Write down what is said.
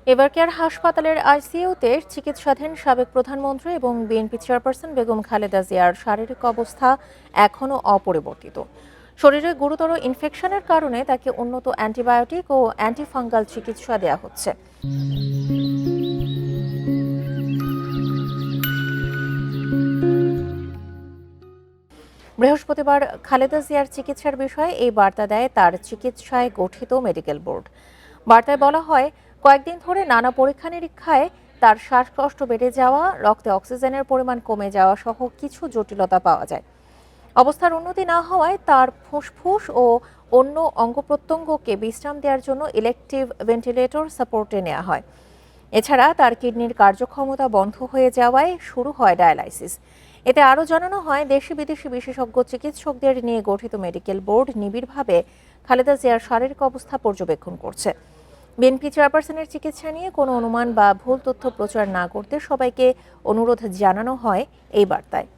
এবারকেয়ার হাসপাতালের আইসিইউতে চিকিৎসাধীন সাবেক প্রধানমন্ত্রী এবং বিএনপি চেয়ারপারসন বেগম খালেদা জিয়ার শারীরিক অবস্থা এখনও অপরিবর্তিত। শরীরে গুরুতর ইনফেকশনের কারণে তাকে উন্নত অ্যান্টিবায়োটিক ও অ্যান্টিফাঙ্গাল চিকিৎসা দেওয়া হচ্ছে। বৃহস্পতিবার খালেদা জিয়ার চিকিৎসার বিষয়ে এই বার্তা দেয় তার চিকিৎসায় গঠিত মেডিকেল বোর্ড। বার্তায় বলা হয়, কয়েকদিন ধরে নানা পরীক্ষা নিরীক্ষায় তার শ্বাসকষ্ট বেড়ে যাওয়া, রক্তে অক্সিজেনের পরিমাণ কমে যাওয়া সহ কিছু জটিলতা পাওয়া যায়। অবস্থার উন্নতি না হওয়ায় তার ফুসফুস ও অন্য অঙ্গ প্রত্যঙ্গকে বিশ্রাম দেওয়ার জন্য ইলেকটিভ ভেন্টিলেটর সাপোর্টে নেওয়া হয়। এছাড়া তার কিডনির কার্যক্ষমতা বন্ধ হয়ে যাওয়ায় শুরু হয় ডায়ালাইসিস। এতে আরও জানানো হয়, দেশি বিদেশি বিশেষজ্ঞ চিকিৎসকদের নিয়ে গঠিত মেডিকেল বোর্ড নিবিড়ভাবে খালেদা জিয়ার শারীরিক অবস্থা পর্যবেক্ষণ করছে। বিএনপি চেয়ারপারসনের চিকিৎসা নিয়ে কোনো অনুমান বা ভুল তথ্য প্রচার না করতে সবাইকে অনুরোধ জানানো হয় এই বার্তায়।